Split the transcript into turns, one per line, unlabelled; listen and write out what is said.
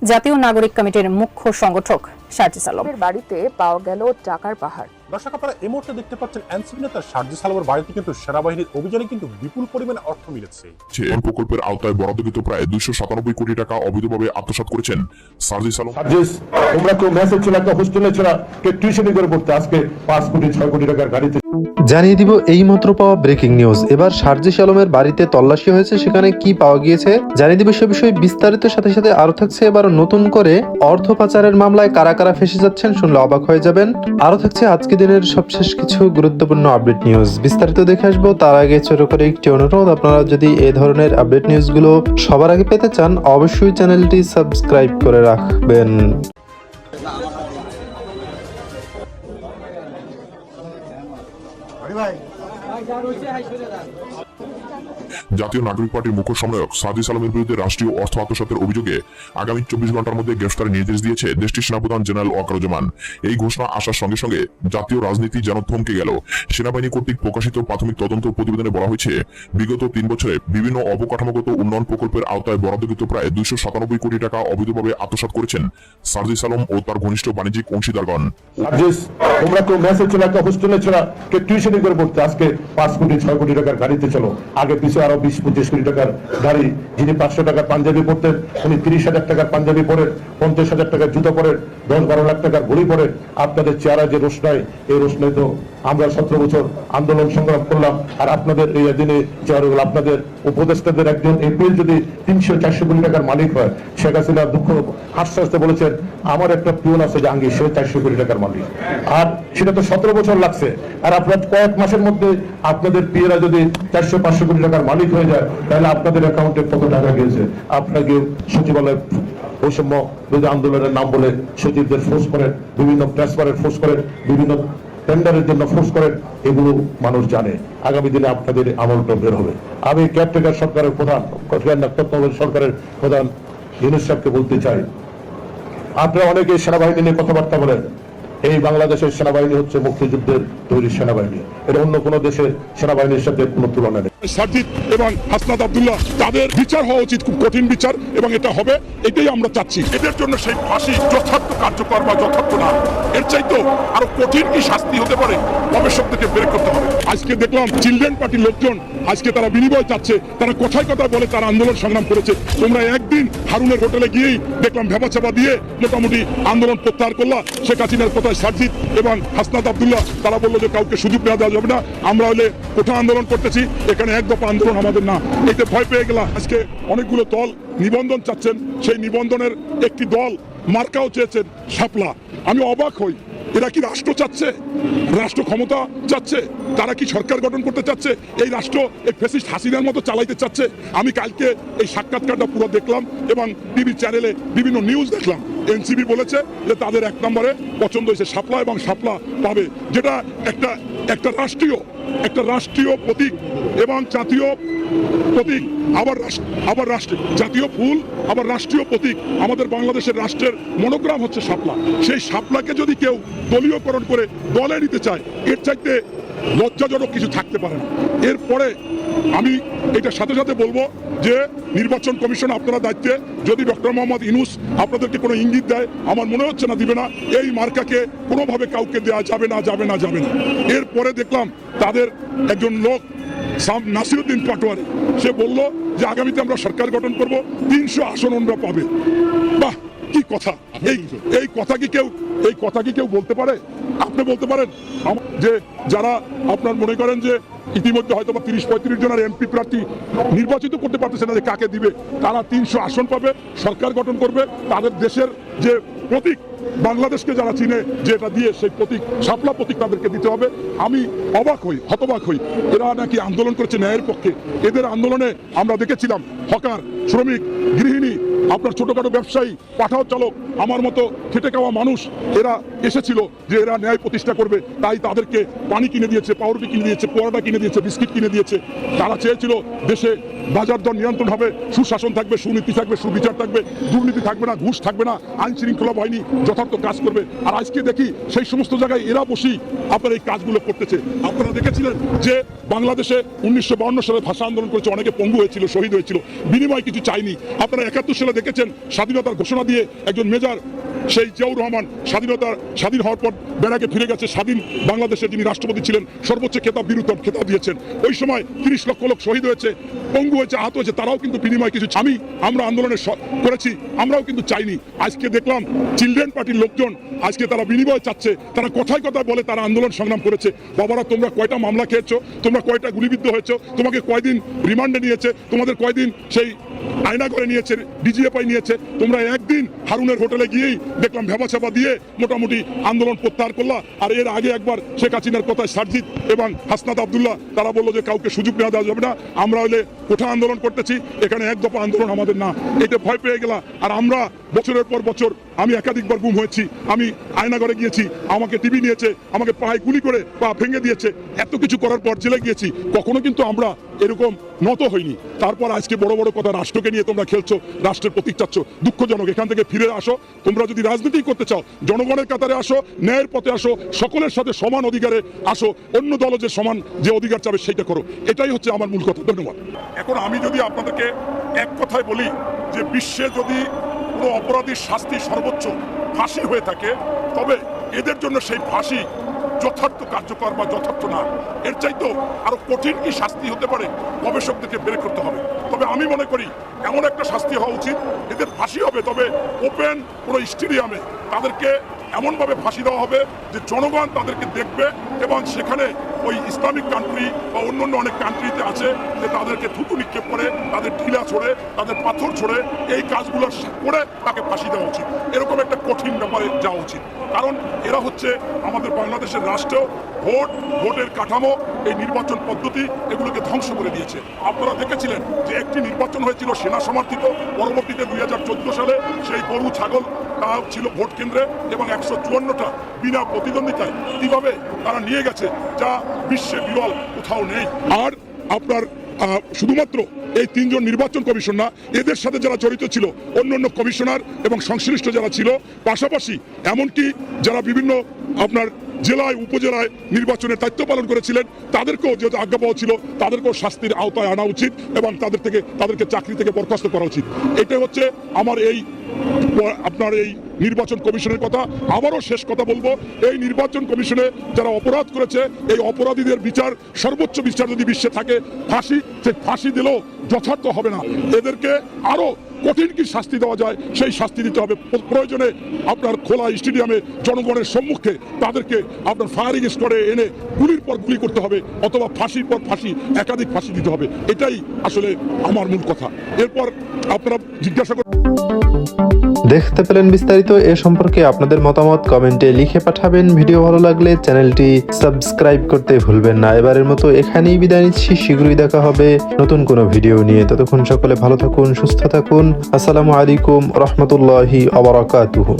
জাতীয় নাগরিক কমিটির মুখ্য সংগঠক সার্জিস আলমের
বাড়িতে পাওয়া গেল টাকার পাহাড়।
দর্শক, আপনারা এই মুহূর্তে দেখতে পাচ্ছেন এনসিপি নেতা সার্জিস আলমের বাড়িতে কিন্তু সেনাবাহিনীর অভিযানে কিন্তু বিপুল পরিমাণে অর্থ মিলেছে।
প্রকল্পের আওতায় বরাদ্দকৃত প্রায় 297 কোটি টাকা অবৈধভাবে আত্মসাৎ করেছেন সার্জিস আলম।
তোমরা কেউ মেসেজ ছিল একটা হোস্টেলে ছিল কে টিউশনি করে পড়তে, আজকে 5 কোটি 6 কোটি টাকার গাড়িতে।
জানিয়ে দিব এই মাত্র পাওয়া ব্রেকিং নিউজ। এবার সার্জিস আলমের বাড়িতে তল্লাশি হয়েছে, সেখানে কি পাওয়া গিয়েছে জানিয়ে দিব সে বিষয়ে বিস্তারিত। সাথে সাথে আরো থাকছে এবার নতুন করে অর্থ পাচারের মামলায় কারা কারা ফেসে যাচ্ছেন, শুনলে অবাক হয়ে যাবেন। আরো থাকছে আজকে দিনের সবশেষ কিছু গুরুত্বপূর্ণ আপডেট নিউজ। বিস্তারিত দেখে আসবো, তার আগে ছোট করে একটি অনুরোধ, আপনারা যদি এই ধরনের আপডেট নিউজগুলো সবার আগে পেতে চান অবশ্যই চ্যানেলটি সাবস্ক্রাইব করে রাখবেন।
জাতীয় নাগরিক পার্টির মুখ্য সমন্বয়ক সার্জিস আলমের বিরুদ্ধে রাষ্ট্রীয় অর্থ আত্মসাতের অভিযোগে আগামী 24 ঘন্টার মধ্যে গ্রেফতারের নির্দেশ দিয়েছে দেশটির সেনাপ্রধান জেনারেল ওয়াকারুজ্জামান। এই ঘোষণা আসার সঙ্গে সঙ্গে জাতীয় রাজনীতি যেন থমকে গেল। সেনাবাহিনী কর্তৃক প্রকাশিত প্রাথমিক তদন্ত প্রতিবেদনে বলা হয়েছে, বিগত 3 বছরে বিভিন্ন অবকাঠামোগত উন্নয়ন প্রকল্পের আওতায় বরাদ্দকৃত প্রায় 297 কোটি টাকা অবৈধভাবে আত্মসাৎ করেছেন সার্জিস আলম ও তার ঘনিষ্ঠ বাণিজ্যিক অংশীদারগণ।
তোমরা কেউ মেসেজ ছিল একটা হোস্টেলে ছিল কে টিউশনি করে পড়তে, আজকে 5 কোটি 6 কোটি টাকার গাড়িতে চলো। আগে পিছু আরো 20-25 কোটি টাকার গাড়ি। যিনি 500 টাকার পাঞ্জাবি পরতেন উনি 30,000 টাকার পাঞ্জাবি পরেন, 50,000 টাকার জুতো পরেন, 10-12 লাখ টাকার ঘড়ি পরেন। আপনাদের চেহারা যে রোশনাই, এই রোশনাই তো আমরা 17 বছর আন্দোলন সংগ্রাম করলাম। আর আপনাদের এই দিনে চেহারাগুলো, আপনাদের উপদেষ্টাদের একজন এপ্রিল যদি 300-400 কোটি টাকার মালিক হয়, শেখ হাসিনা দুঃখ হাসতে হাসতে বলেছেন আমার একটা পিয়ন আছে জাহাঙ্গীর, সে 400 কোটি টাকার মালিক। আর সেটা তো 17 বছর লাগছে। আর আপনার কয়েক মাসের মধ্যে আপনাদের পিয়েরা যদি 400-500 কোটি টাকার মালিক হয়ে যায়, তাহলে আপনাদের অ্যাকাউন্টে কত টাকা গিয়েছে? আপনাকে সচিবালয় বৈষম্য বিরোধী আন্দোলনের নাম বলে সচিবদের ফোর্স করেন, বিভিন্ন ট্রান্সফারের ফোর্স করেন, বিভিন্ন টেন্ডারের জন্য ফোর্স করেন। এগুলো মানুষ জানে। আগামী দিনে আপনাদের আমলটা বের হবে। আমি কেয়ারটেকার সরকারের প্রধান, সরকারের প্রধান ইউনূস সাহেবকে বলতে চাই, আপনারা অনেকে সেনাবাহিনী নিয়ে কথাবার্তা বলেন। এই বাংলাদেশের সেনাবাহিনী হচ্ছে মুক্তিযুদ্ধের তৈরি সেনাবাহিনী। এটা অন্য কোনো দেশের সেনাবাহিনীর সাথে কোনো তুলনা নেই।
সার্জিস এবং হাসনাত আব্দুল্লাহ তাদের বিচার হওয়া উচিত, খুব কঠিন বিচার, এবং এটা হবে, এটাই আমরা চাচ্ছি। এদের জন্য সেই ফাঁসি যথার্থ কার্যকর বা যথার্থ না, এর চাইতেও আরো কঠিন কি শাস্তি হতে পারে গবেষক থেকে বের করতে হবে। আজকে দেখলাম চিলড্রেন পার্টির লোকজন আজকে তারা বিনিময় চাচ্ছে, তারা কথায় কথা বলে তারা আন্দোলন সংগ্রাম করেছে। তোমরা একদিন হারুনের হোটেলে গিয়েই দেখলাম ভেবা চাপা দিয়ে মোটামুটি আন্দোলন প্রত্যাহার করলা। শেখ হাসিনার কথায় সার্জিস এবং হাসনাত আব্দুল্লাহ তারা বললো যে কাউকে সুযোগ দেওয়া যাবে না, আমরা হলে কোঠা আন্দোলন করতেছি, এখানে এক দফা আন্দোলন আমাদের না। এতে ভয় পেয়ে গেলাম। আজকে অনেকগুলো দল নিবন্ধন চাচ্ছেন, সেই নিবন্ধনের একটি দল মার্কাও চেয়েছেন শাপলা। আমি অবাক হই, এরা কি রাষ্ট্র চাচ্ছে, রাষ্ট্র ক্ষমতা চাচ্ছে? তারা কি সরকার গঠন করতে চাচ্ছে? এই রাষ্ট্র এই ফ্যাসিস্ট হাসিনার মতো চালাইতে চাচ্ছে? আমি কালকে এই সাক্ষাৎকারটা পুরো দেখলাম এবং টিভি চ্যানেলে বিভিন্ন নিউজ দেখলাম। এনসিপি বলেছে যে তাদের 1 নম্বরে পছন্দ হয়েছে শাপলা, এবং শাপলা পাবে, যেটা একটা রাষ্ট্রীয় প্রতীক এবং জাতীয় প্রতীক, আবার রাষ্ট্রের জাতীয় ফুল, আবার রাষ্ট্রীয় প্রতীক। আমাদের বাংলাদেশের রাষ্ট্রের মনোগ্রাম হচ্ছে শাপলা। সেই শাপলাকে যদি কেউ দলীয়করণ করে দলে নিতে চায়, এর চাইতে লজ্জাজনক কিছু থাকতে পারে না। এরপরে আমি এটা সাথে সাথে বলবো যে নির্বাচন কমিশন আপনারা দায়িত্বে, যদি ডক্টর মোহাম্মদ ইউনূস আপনাদেরকে কোনো ইঙ্গিত দেয়, আমার মনে হচ্ছে না দিবে না, এই মার্কাকে কোনোভাবে কাউকে দেওয়া যাবে না। এরপরে দেখলাম তাদের একজন লোক নাসিরউদ্দিন পাটোয়ারি, সে বলল যে আগামীতে আমরা সরকার গঠন করব, 300 আসন আমরা পাবে। বাহ, কি কথা! এই কথা কি কেউ বলতে পারে? আপনি বলতে পারেন যে যারা আপনার মনে করেন যে ইতিমধ্যে হয়তো 30-35 জনের এমপি প্রার্থী নির্বাচিত করতে পারতেছে না যে কাকে দিবে, তারা 300 আসন পাবে, সরকার গঠন করবে, তাদের দেশের যে প্রতীক বাংলাদেশকে যারা চিনে, যে এটা দিয়ে সেই প্রতীক শাপলা প্রতীক তাদেরকে দিতে হবে। আমি অবাক হই, হতবাক হই। এরা নাকি আন্দোলন করেছে ন্যায়ের পক্ষে। এদের আন্দোলনে আমরা দেখেছিলাম হকার, শ্রমিক, গৃহিণী, আপনার ছোটখাটো ব্যবসায়ী, পাঠাও চালক, আমার মতো খেটে খাওয়া মানুষ, এরা এসেছিল যে এরা ন্যায় প্রতিষ্ঠা করবে। তাই তাদেরকে পানি কিনে দিয়েছে, পাউরুটি কিনে দিয়েছে, পোড়াটা কিনে দিয়েছে, বিস্কিট কিনে দিয়েছে। তারা চেয়েছিল দেশে বাজার দর নিয়ন্ত্রণ হবে, সুশাসন থাকবে, সুনীতি থাকবে, সুবিচার থাকবে, দুর্নীতি থাকবে না, ঘুষ থাকবে না, আইন শৃঙ্খলা বাহিনী যথার্থ কাজ করবে। আর আজকে দেখি সেই সমস্ত জায়গায় এরা বসেই আপনার এই কাজগুলো করতেছে। আপনারা দেখেছিলেন যে বাংলাদেশে 1952 সালে ভাষা আন্দোলন করেছে, অনেকে পঙ্গু হয়েছিল, শহীদ হয়েছিল, বিনিময় কিছু চাইনি। আপনারা 71 সালে অঞ্চলে দেখেছেন স্বাধীনতার ঘোষণা দিয়ে একজন মেজর সেই জিয়াউর রহমান স্বাধীন হওয়ার পর ব্যারাকে ফিরে গেছে। স্বাধীন বাংলাদেশের যিনি রাষ্ট্রপতি ছিলেন সর্বোচ্চ খেতাব বীরুত্তম খেতাব দিয়েছেন। ওই সময় 30 লক্ষ লোক শহীদ হয়েছে, পঙ্গু হয়েছে, আহত হয়েছে, তারাও কিন্তু বিনিময় কিছু আমরা আন্দোলনে করেছি, আমরাও কিন্তু চাইনি। আজকে দেখলাম চিলড্রেন পার্টির লোকজন আজকে তারা বিনিময় চাচ্ছে, তারা কথায় কথায় বলে তারা আন্দোলন সংগ্রাম করেছে। বাবারা, তোমরা কয়টা মামলা খেয়েছো, তোমরা কয়টা গুলিবিদ্ধ হয়েছো, তোমাকে কয়দিন রিমান্ডে নিয়েছে, তোমাদের কয়দিন সেই আয়না করে নিয়েছে, ডিজিএফআই নিয়েছে, তোমরা একদিন হারুনের হোটেলে গিয়েই দেখলাম ভেবাচাপা দিয়ে মোটামুটি আন্দোলন প্রত্যাহার করলা। আর এর আগে একবার শেখ হাসিনার কথায় সারজিৎ এবং হাসনাত আব্দুল্লাহ তারা বললো যে কাউকে সুযোগ নেওয়া দেওয়া যাবে না, আমরা হলে কোঠা আন্দোলন করতেছি, এখানে এক দফা আন্দোলন আমাদের না। এটা ভয় পেয়ে গেলা। আর আমরা বছরের পর বছর, আমি একাধিকবার গুম হয়েছি, আমি আয়নাঘরে গিয়েছি, আমাকে টিভি নিয়েছে, আমাকে পায়ে গুলি করে পা ভেঙে দিয়েছে, এত কিছু করার পর জেলে গিয়েছি, কখনো কিন্তু আমরা এরকম নত হইনি। তারপর আজকে বড় বড় কথা, রাষ্ট্রকে নিয়ে তোমরা খেলছো, রাষ্ট্রের প্রতীক চাচ্ছ, দুঃখজনক। এখান থেকে ফিরে আসো, তোমরা যদি রাজনীতি করতে চাও জনগণের কাতারে আসো, ন্যায়ের পথে আসো, সকলের সাথে সমান অধিকারে আসো, অন্য দল যে সমান যে অধিকার চাবে সেইটা করো, এটাই হচ্ছে আমার মূল কথা। ধন্যবাদ। এখন আমি যদি আপনাদেরকে এক কথায় বলি যে বিশ্বে যদি কোনো অপরাধীর শাস্তি সর্বোচ্চ ফাঁসি হয়ে থাকে, তবে এদের জন্য সেই ফাঁসি যথার্থ কার্যকর বা যথার্থ না, এর চাইতেও আরো কঠিন কি শাস্তি হতে পারে গবেষকদেরকে বের করতে হবে। তবে আমি মনে করি এমন একটা শাস্তি হওয়া উচিত, এদের ফাঁসি হবে তবে ওপেন কোনো স্টেডিয়ামে তাদেরকে এমনভাবে ফাঁসি দেওয়া হবে যে জনগণ তাদেরকে দেখবে, এবং সেখানে ওই ইসলামিক কান্ট্রি বা অন্য অনেক কান্ট্রিতে আছে যে তাদেরকে থুতু নিক্ষেপ করে, তাদের ঢিলা ছোড়ে, তাদের পাথর ছোড়ে, এই কাজগুলো করে তাকে ফাঁসি দেওয়া উচিত। এরকম একটা কঠিন ব্যাপারে যাওয়া উচিত, কারণ এরা হচ্ছে আমাদের বাংলাদেশের রাষ্ট্র, ভোটের কাঠামো, এই নির্বাচন পদ্ধতি এগুলোকে ধ্বংস করে দিয়েছে। আপনারা দেখেছিলেন যে একটি নির্বাচন হয়েছিল সেনা সমর্থিত, পরবর্তীতে 2014 সালে সেই গরু ছাগল তা ছিল ভোট কেন্দ্রে, এবং 154টা বিনা প্রতিদ্বন্দ্বিতায় কিভাবে তারা নিয়ে গেছে, যা বিশ্বে বিরল কোথাও নেই। আর আপনার শুধুমাত্র এই 3 জন নির্বাচন কমিশনার, এদের সাথে যারা জড়িত ছিল অন্য কমিশনার এবং সংশ্লিষ্ট যারা ছিল, পাশাপাশি এমনকি যারা বিভিন্ন আপনার জেলায় উপজেলায় নির্বাচনের দায়িত্ব পালন করেছিলেন, তাদেরকেও যেহেতু আজ্ঞা পাওয়া ছিল, তাদেরকেও শাস্তির আওতায় আনা উচিত এবং তাদেরকে চাকরি থেকে বরখাস্ত করা উচিত। এটাই হচ্ছে আমার আপনার এই নির্বাচন কমিশনের কথা। আবারও শেষ কথা বলবো, এই নির্বাচন কমিশনে যারা অপরাধ করেছে, এই অপরাধীদের বিচার, সর্বোচ্চ বিচার যদি বিশ্বে থাকে ফাঁসি, সে ফাঁসি দিলেও যথার্থ হবে না। এদেরকে আরো কঠিন কি শাস্তি দেওয়া যায় সেই শাস্তি দিতে হবে। প্রয়োজনে আপনার খোলা স্টেডিয়ামে জনগণের সম্মুখে তাদেরকে আপনার ফায়ারিং স্কোয়াডে এনে গুলির পর গুলি করতে হবে, অথবা ফাঁসির পর ফাঁসি, একাধিক ফাঁসি দিতে হবে। এটাই আসলে আমার মূল কথা। এরপর আপনারা জিজ্ঞাসা করুন।
দেখতে পেলেন বিস্তারিত। এ সম্পর্কে আপনাদের মতামত কমেন্টে লিখে পাঠাবেন। ভিডিও ভালো লাগলে চ্যানেলটি সাবস্ক্রাইব করতে ভুলবেন না। এবারের মতো এখানেই বিদায় নিচ্ছি, শীঘ্রই দেখা হবে নতুন কোনো ভিডিও নিয়ে। ততক্ষণ সকলে ভালো থাকুন, সুস্থ থাকুন। আসসালামু আলাইকুম রহমতুল্লাহি ওয়া বারাকাতুহু।